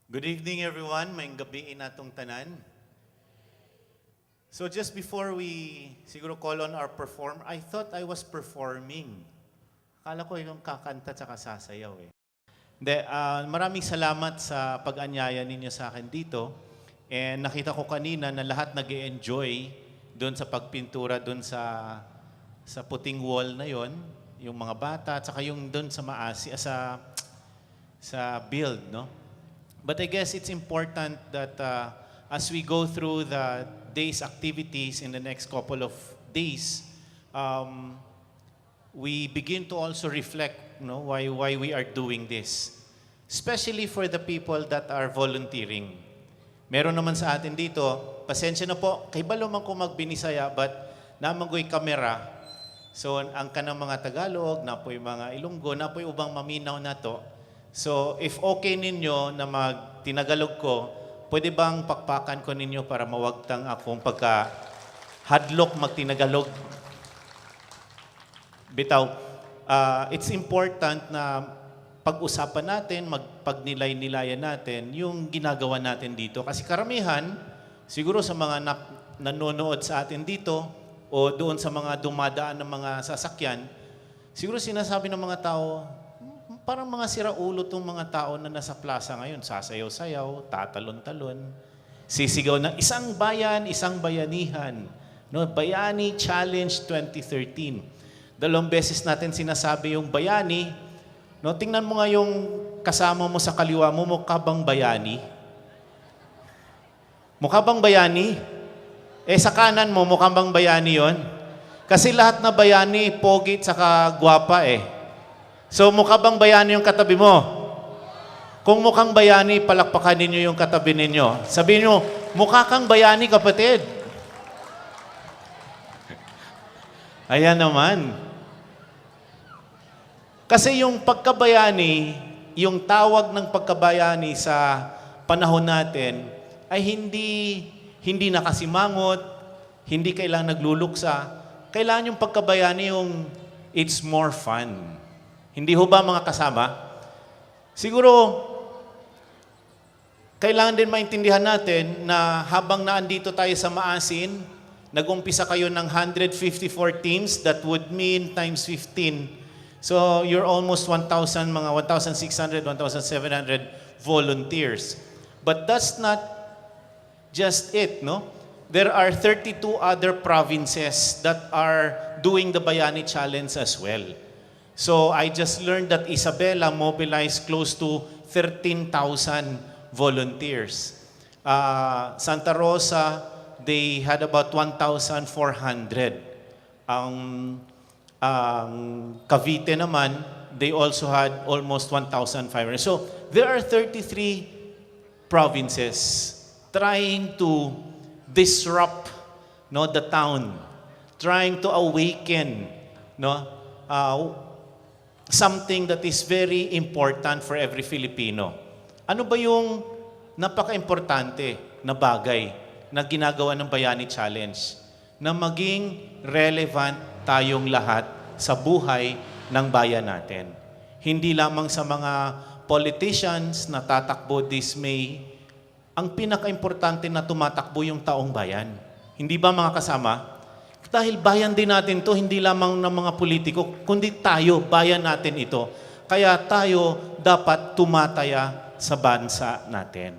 Good evening, everyone. Maayong gabi natong tanan. So just before we siguro call on our perform, I thought I was performing. Akala ko yung kakanta at sasayaw eh. Hindi, maraming salamat sa pag-anyaya ninyo sa akin dito. And nakita ko kanina na lahat nag-enjoy doon sa pagpintura, doon sa puting wall na yon, yung mga bata, at saka yung doon sa sa build, no? But I guess it's important that as we go through the day's activities in the next couple of days, we begin to also reflect, why we are doing this. Especially for the people that are volunteering. Meron naman sa atin dito, pasensya na po, kay balo man ko magbinisaya, but namangoy kamera. So, ang kanang mga Tagalog, napoy mga Ilonggo, napoy ubang maminaw na to. So, if okay ninyo na mag-tinagalog ko, pwede bang pakpakan ko ninyo para mawagtang akong pagka-hadlok mag-tinagalog? Bitaw, it's important na pag-usapan natin, pag-nilay-nilayan natin yung ginagawa natin dito. Kasi karamihan, siguro sa mga nanonood sa atin dito o doon sa mga dumadaan ng mga sasakyan, siguro sinasabi ng mga tao, parang mga siraulo tong mga tao na nasa plaza ngayon. Sasayaw-sayaw, tatalon-talon, sisigaw ng isang bayan, isang bayanihan. No? Bayani Challenge 2013. 2 beses natin sinasabi yung bayani. No? Tingnan mo nga yung kasama mo sa kaliwa mo, mukha bang bayani? Mukha bang bayani? Sa kanan mo, mukha bang bayani yon? Kasi lahat na bayani, pogi at saka gwapa eh. So, mukha bang bayani yung katabi mo? Kung mukhang bayani, palakpakan ninyo yung katabi ninyo. Sabihin nyo, mukha kang bayani, kapatid. Ayan naman. Kasi yung pagkabayani, yung tawag ng pagkabayani sa panahon natin, ay hindi nakasimangot, hindi kailangan nagluluksa. Kailangan yung pagkabayani yung it's more fun. Hindi ho ba mga kasama? Siguro, kailangan din maintindihan natin na habang naandito tayo sa Maasin, nag-umpisa kayo ng 154 teams, that would mean times 15. So, you're almost 1,000, mga 1,600, 1,700 volunteers. But that's not just it, no? There are 32 other provinces that are doing the Bayani Challenge as well. So I just learned that Isabela mobilized close to 13,000 volunteers. Santa Rosa, they had about 1,400. Ang Cavite naman, they also had almost 1,500. So there are 33 provinces trying to disrupt the town, trying to awaken something that is very important for every Filipino. Ano ba yung napaka-importante na bagay na ginagawa ng Bayani Challenge? Na maging relevant tayong lahat sa buhay ng bayan natin. Hindi lamang sa mga politicians na tatakbo this May, ang pinaka-importante na tumatakbo yung taong bayan. Hindi ba mga kasama? Dahil bayan din natin to, hindi lamang ng mga politiko, kundi tayo, bayan natin ito. Kaya tayo dapat tumataya sa bansa natin.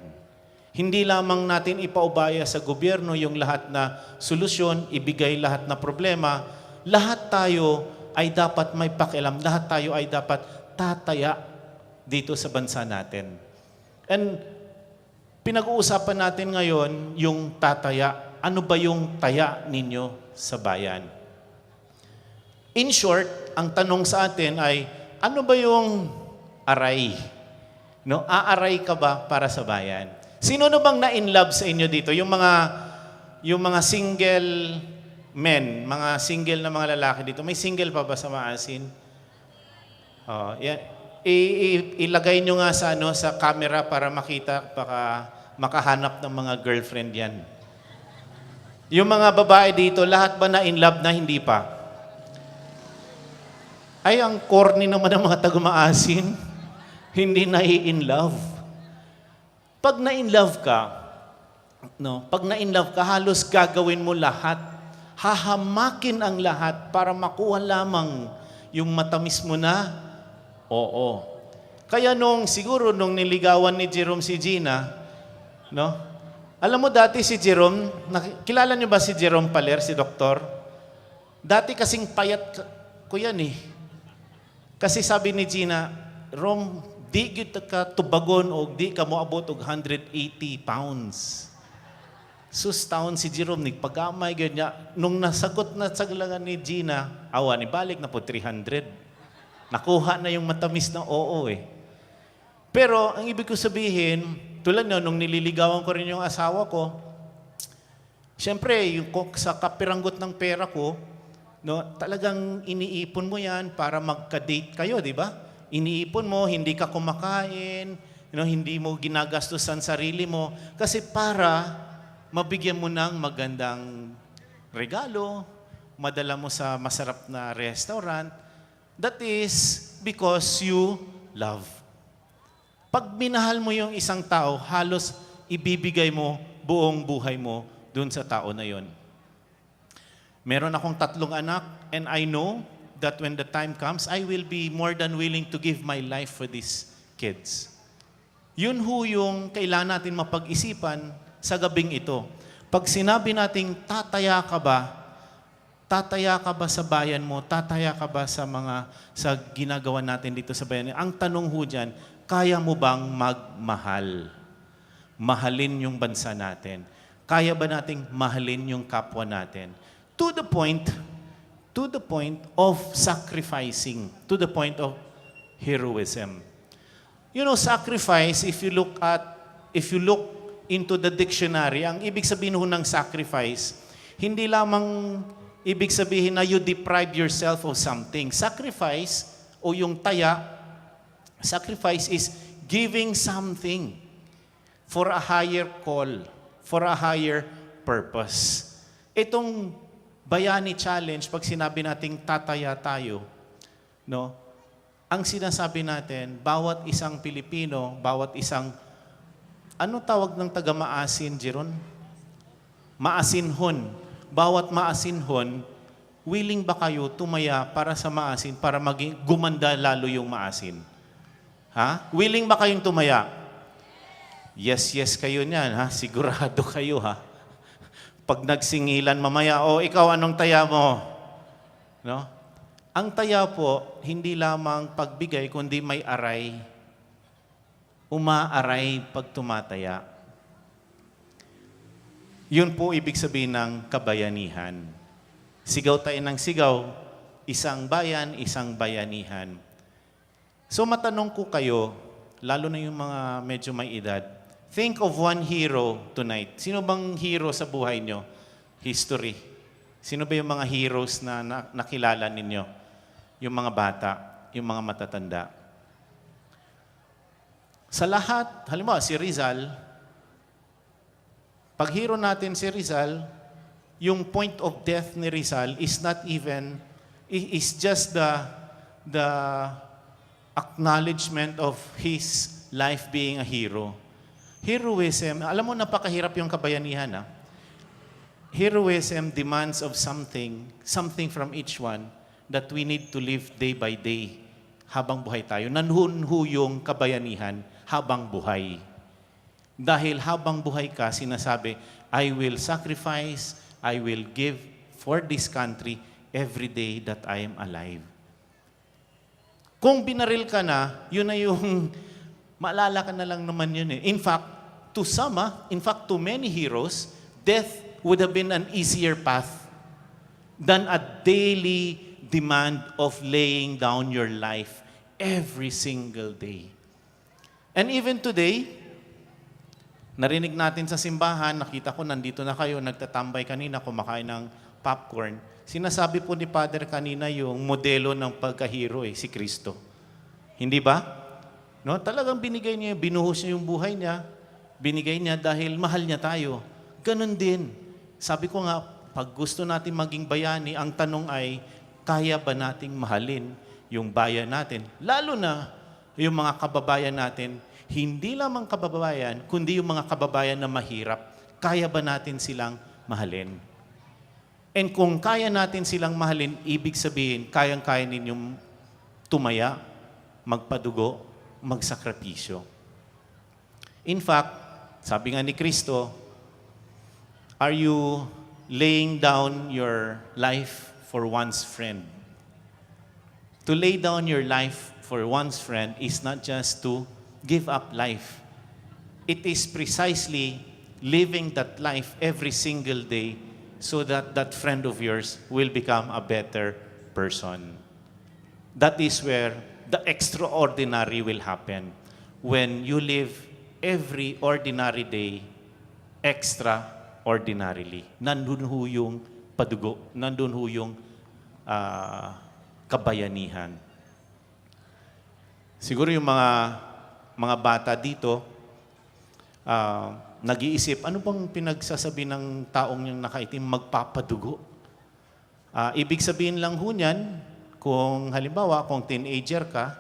Hindi lamang natin ipaubaya sa gobyerno yung lahat na solusyon, ibigay lahat na problema. Lahat tayo ay dapat may pakialam. Lahat tayo ay dapat tataya dito sa bansa natin. And pinag-uusapan natin ngayon yung tataya. Ano ba yung taya ninyo sa bayan? In short, ang tanong sa atin ay, ano ba yung aray? Aaray ka ba para sa bayan? Sino na bang na-in-love sa inyo dito? Yung mga single men, mga single na mga lalaki dito. May single pa ba sa Maasin? Ilagay nyo nga sa camera para makita, baka makahanap ng mga girlfriend yan. Yung mga babae dito, lahat ba na-in-love na hindi pa? Ay, ang corny naman ng mga taga-Maasin. Hindi na-in-love. Pag na-in-love ka, no? Pag na-in-love ka, halos gagawin mo lahat. Hahamakin ang lahat para makuha lamang yung matamis mo na oo. Kaya siguro nung niligawan ni Jerome si Gina, no? Alam mo dati si Jerome, kilala niyo ba si Jerome Paler, si doktor? Dati kasing payat ko yan eh. Kasi sabi ni Gina, Rom, di kita ka tubagon o di ka mo abot og 180 pounds. Sus taon si Jerome, nagpagamay ganyan. Nung nasagot na saglangan ni Gina, awa ni balik na po 300. Nakuha na yung matamis na oo eh. Pero ang ibig ko sabihin, tulad nung nililigawan ko rin yung asawa ko, siyempre, sa kapiranggot ng pera ko, no, talagang iniipon mo yan para magka-date kayo, di ba? Iniipon mo, hindi ka kumakain, hindi mo ginagastos ang sarili mo, kasi para mabigyan mo ng magandang regalo, madala mo sa masarap na restaurant. That is because you love. Pag minahal mo yung isang tao, halos ibibigay mo buong buhay mo dun sa tao na yon. Meron akong 3 anak, and I know that when the time comes, I will be more than willing to give my life for these kids. Yun yung kailangan natin mapag-isipan sa gabing ito. Pag sinabi nating tataya ka ba sa bayan mo? Tataya ka ba sa ginagawa natin dito sa bayan? Ang tanong ho dyan, kaya mo bang magmahal? Mahalin yung bansa natin. Kaya ba nating mahalin yung kapwa natin? To the point of sacrificing, to the point of heroism. Sacrifice, if you look into the dictionary, ang ibig sabihin ng sacrifice, hindi lamang ibig sabihin na you deprive yourself of something. Sacrifice o yung taya, sacrifice is giving something for a higher call, for a higher purpose. Itong Bayani Challenge, pag sinabi nating tataya tayo, no? Ang sinasabi natin, bawat isang Pilipino, bawat isang, ano tawag ng taga-maasin, Jeron? Maasinhon. Bawat maasinhon, willing ba kayo tumaya para sa maasin, para gumanda lalo yung maasin? Ha? Willing ba kayong tumaya? Yes kayo niyan, ha? Sigurado kayo, ha? Pag nagsingilan mamaya, ikaw anong taya mo? No? Ang taya po, hindi lamang pagbigay, kundi may aray. Umaaray pag tumataya. Yun po ibig sabihin ng kabayanihan. Sigaw tayo ng sigaw, isang bayan, isang bayanihan. So matanong ko kayo, lalo na yung mga medyo may edad, think of one hero tonight. Sino bang hero sa buhay nyo? History. Sino ba yung mga heroes na nakilala ninyo? Yung mga bata, yung mga matatanda. Sa lahat, halimbawa si Rizal, pag hero natin si Rizal, yung point of death ni Rizal is just the acknowledgement of his life being a hero. Heroism, alam mo napakahirap yung kabayanihan. Heroism demands of something from each one that we need to live day by day habang buhay tayo. Nanhunho yung kabayanihan habang buhay. Dahil habang buhay ka, sinasabi, I will sacrifice, I will give for this country every day that I am alive. Kung binaril ka na, yun na yung maalala ka na lang naman yun eh. In fact, to many heroes, death would have been an easier path than a daily demand of laying down your life every single day. And even today, narinig natin sa simbahan, nakita ko nandito na kayo, nagtatambay kanina, kumakain ng popcorn. Sinasabi po ni Father kanina yung modelo ng pagkahero si Kristo. Hindi ba? No? Talagang binigay niya, binuhos niya yung buhay niya, binigay niya dahil mahal niya tayo. Ganon din. Sabi ko nga, pag gusto natin maging bayani, ang tanong ay, kaya ba nating mahalin yung bayan natin? Lalo na yung mga kababayan natin, Hindi lamang kababayan, kundi yung mga kababayan na mahirap. Kaya ba natin silang mahalin? And kung kaya natin silang mahalin, ibig sabihin, kayang-kaya ninyong tumaya, magpadugo, magsakripisyo. In fact, sabi nga ni Kristo, are you laying down your life for one's friend? To lay down your life for one's friend is not just to give up life. It is precisely living that life every single day so that that friend of yours will become a better person. That is where the extraordinary will happen. When you live every ordinary day extraordinarily. Nandun ho yung padugo. Nandun ho yung kabayanihan. Siguro yung mga bata dito, nag-iisip, ano bang pinagsasabi ng taong yung nakaitim magpapadugo? Ibig sabihin lang ho niyan, kung halimbawa, kung teenager ka,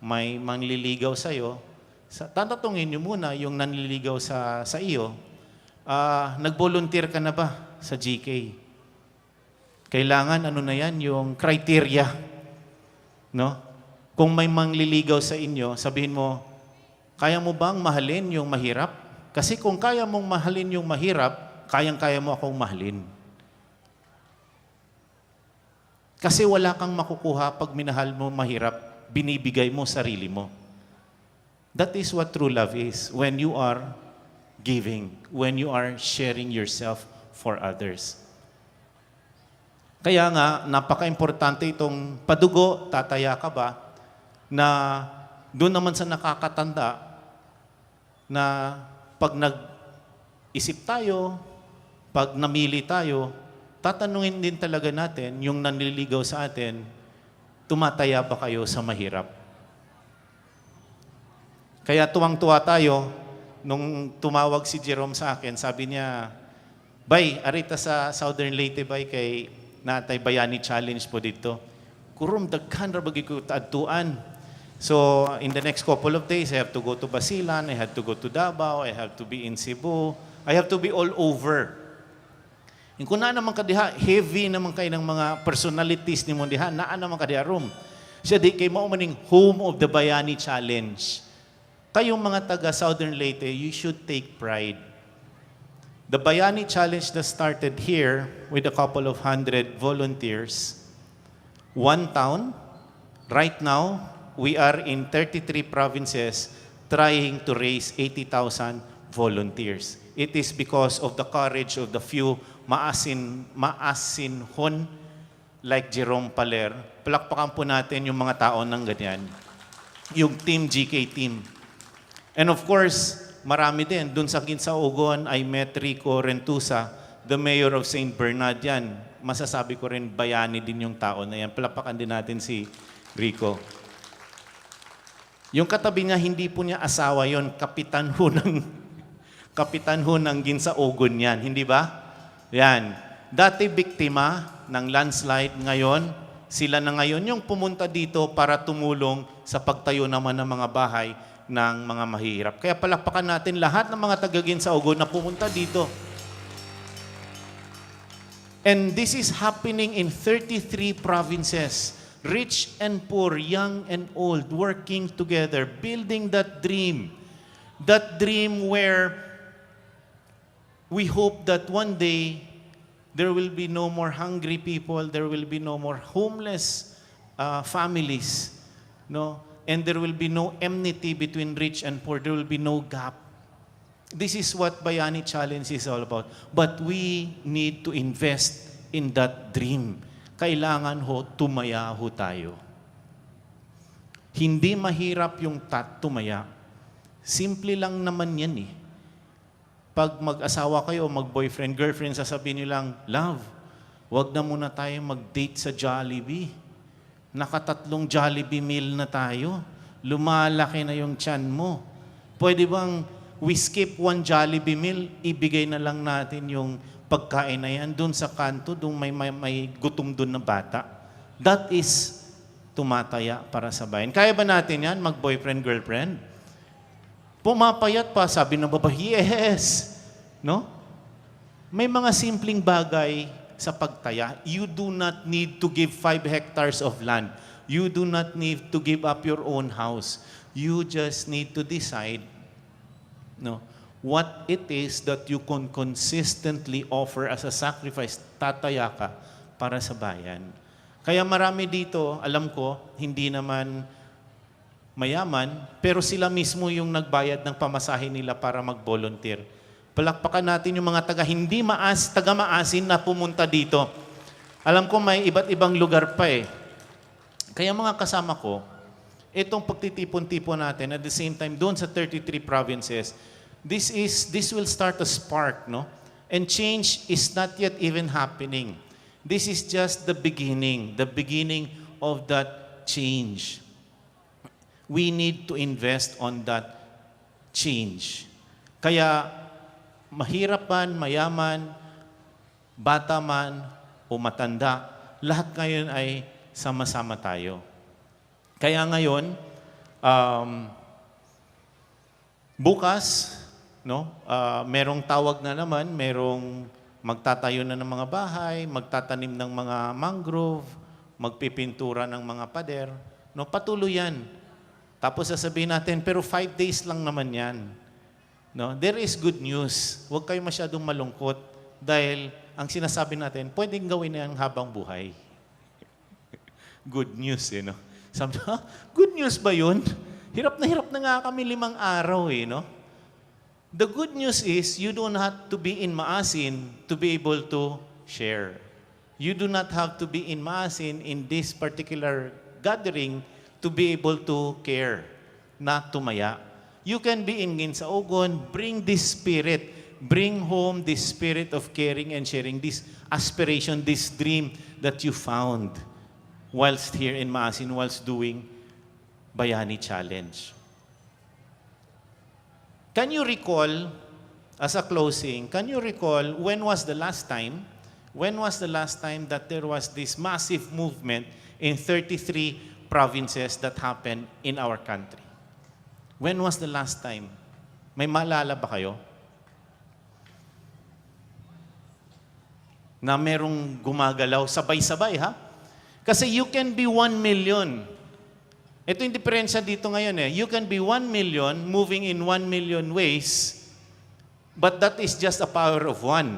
may manliligaw sa'yo, tatatungin niyo muna yung nanliligaw sa iyo, nag-volunteer ka na ba sa GK? Kailangan, ano na yan, yung criteria. No? Kung may mangliligaw sa inyo, sabihin mo, kaya mo bang mahalin yung mahirap? Kasi kung kaya mong mahalin yung mahirap, kayang-kaya mo akong mahalin. Kasi wala kang makukuha pag minahal mo mahirap, binibigay mo sarili mo. That is what true love is. When you are giving, when you are sharing yourself for others. Kaya nga, napaka-importante itong padugo, tataya ka ba, na doon naman sa nakakatanda, na pag nag-isip tayo, pag namili tayo, tatanungin din talaga natin, yung nanliligaw sa atin, tumataya ba kayo sa mahirap? Kaya tuwang-tuwa tayo, nung tumawag si Jerome sa akin, sabi niya, Bay, arita sa Southern Leyte, Bay, kay Natay Bayani Challenge po dito. Kurum, daghan ra bagi ko taadtuan. So, in the next couple of days, I have to go to Basilan, I have to go to Davao, I have to be in Cebu, I have to be all over. Kung na naman ka diha, heavy naman kayo ng mga personalities ni mo diha, naan naman ka diha room. Siya di kay mao maning home of the Bayani Challenge. Kayong mga taga Southern Leyte, you should take pride. The Bayani Challenge that started here with a couple of 100 volunteers, one town, right now, we are in 33 provinces trying to raise 80,000 volunteers. It is because of the courage of the few maasinhon like Jerome Paler. Palakpakan po natin yung mga tao ng ganyan. Yung Team GK team. And of course, marami din. Doon sa Kinsaugon, I met Rico Rentusa, the mayor of St. Bernard yan. Masasabi ko rin, bayani din yung tao na yan. Palakpakan din natin si Rico. Yung katabi niya, hindi po niya asawa yon, kapitan ho ng Kinsaugon yan. Hindi ba? Yan. Dati biktima ng landslide, ngayon, sila na ngayon yung pumunta dito para tumulong sa pagtayo naman ng mga bahay ng mga mahirap. Kaya palakpakan natin lahat ng mga taga-Kinsaugon na pumunta dito. And this is happening in 33 provinces. Rich and poor, young and old, working together, building that dream. That dream where we hope that one day there will be no more hungry people, there will be no more homeless families, no? And there will be no enmity between rich and poor. There will be no gap. This is what Bayani Challenge is all about. But we need to invest in that dream. Kailangan ho, tumaya ho tayo. Hindi mahirap yung tumaya. Simple lang naman yan eh. Pag mag-asawa kayo, mag-boyfriend, girlfriend, sasabihin nyo lang, love, wag na muna tayo mag-date sa Jollibee. Nakatatlong Jollibee meal na tayo. Lumalaki na yung tiyan mo. Pwede bang we skip one Jollibee meal, ibigay na lang natin yung pagkain na yan doon sa kanto, doon may gutom doon na bata. That is tumataya para sa bayan. Kaya ba natin yan, mag-boyfriend, girlfriend? Pumapayat pa, sabi ng babae, yes. No? May mga simpleng bagay sa pagtaya. You do not need to give 5 hectares of land. You do not need to give up your own house. You just need to decide, no, what it is that you can consistently offer as a sacrifice. Tataya ka para sa bayan. Kaya marami dito, alam ko, hindi naman mayaman, pero sila mismo yung nagbayad ng pamasahe nila para mag-volunteer. Palakpakan natin yung mga taga-maasin na pumunta dito. Alam ko may iba't ibang lugar pa eh. Kaya mga kasama ko, itong pagtitipon-tipon natin at the same time doon sa 33 provinces, this will start a spark, no? And change is not yet even happening. This is just the beginning of that change. We need to invest on that change. Kaya mahirap man, mayaman, bata man o matanda, lahat ngayon ay sama-sama tayo. Kaya ngayon, bukas, no, merong tawag na naman, merong magtatayo na ng mga bahay, magtatanim ng mga mangrove, magpipintura ng mga pader. No, patuloy yan. Tapos sasabihin natin, pero 5 days lang naman yan. No, there is good news. Huwag kayo masyadong malungkot dahil ang sinasabi natin, pwedeng gawin na yan habang buhay. Good news, eh, no? Sabi, good news ba yun? Hirap na nga kami 5 araw, eh, no? The good news is, you don't have to be in Maasin to be able to share. You do not have to be in Maasin in this particular gathering to be able to care, not tumaya. You can be in Ginsaogon, bring this spirit, bring home this spirit of caring and sharing, this aspiration, this dream that you found whilst here in Maasin, whilst doing Bayani Challenge. Can you recall, as a closing, can you recall when was the last time that there was this massive movement in 33 provinces that happened in our country? When was the last time? May maalala ba kayo? Na merong gumagalaw sabay-sabay, ha? Kasi you can be 1 million. Ito yung diferensya dito ngayon eh. You can be 1 million, moving in 1 million ways, but that is just a power of 1.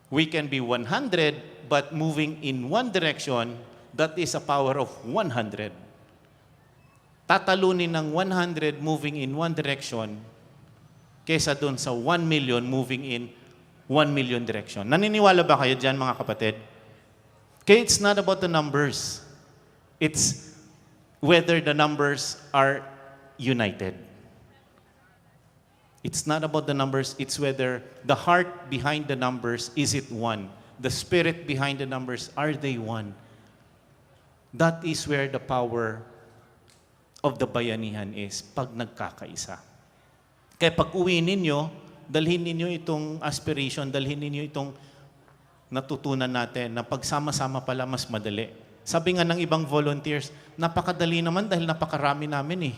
We can be 100, but moving in one direction, that is a power of 100. Tatalunin ng 100 moving in one direction kesa doon sa 1 million moving in 1 million direction. Naniniwala ba kayo dyan, mga kapatid? Okay, it's not about the numbers. It's whether the numbers are united. It's not about the numbers, it's whether the heart behind the numbers, is it one? The spirit behind the numbers, are they one? That is where the power of the bayanihan is, pag nagkakaisa. Kaya pag uwi ninyo, dalhin ninyo itong aspiration, dalhin ninyo itong natutunan natin na pagsama-sama pala mas madali. Sabi nga ng ibang volunteers, napakadali naman dahil napakarami namin eh.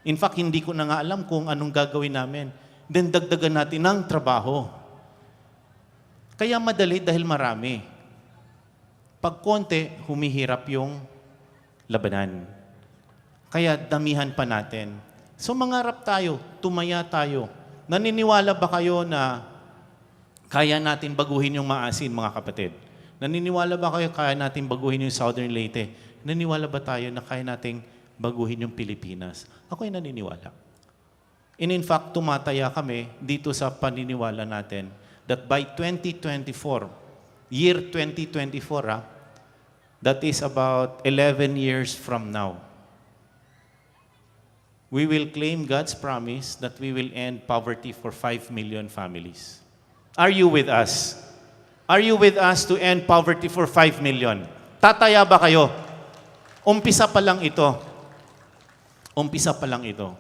In fact, hindi ko na nga alam kung anong gagawin namin. Then dagdagan natin ng trabaho. Kaya madali dahil marami. Pag konti, humihirap yung labanan. Kaya damihan pa natin. So mangarap tayo, tumaya tayo. Naniniwala ba kayo na kaya natin baguhin yung Maasin, mga kapatid? Naniniwala ba kayo kaya natin baguhin yung Southern Leyte? Naniniwala ba tayo na kaya nating baguhin yung Pilipinas? Ako'y naniniwala. And in fact, tumataya kami dito sa paniniwala natin that by 2024, year 2024, that is about 11 years from now, we will claim God's promise that we will end poverty for 5 million families. Are you with us? Are you with us to end poverty for 5 million? Tataya ba kayo? Umpisa pa lang ito. Umpisa pa lang ito.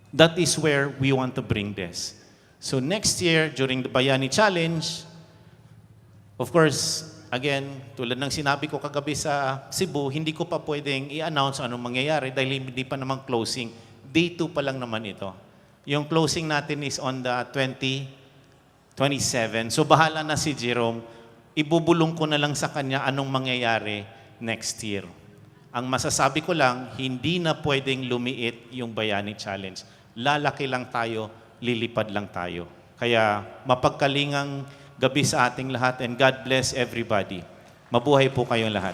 That is where we want to bring this. So next year, during the Bayani Challenge, of course, again, tulad ng sinabi ko kagabi sa Cebu, hindi ko pa pwedeng i-announce anong mangyayari dahil hindi pa namang closing. day 2 pa lang naman ito. Yung closing natin is on the 27. So bahala na si Jerome. Ibubulong ko na lang sa kanya anong mangyayari next year. Ang masasabi ko lang, hindi na pwedeng lumiit yung Bayani Challenge. Lalaki lang tayo, lilipad lang tayo. Kaya mapagkalingang gabi sa ating lahat and God bless everybody. Mabuhay po kayong lahat.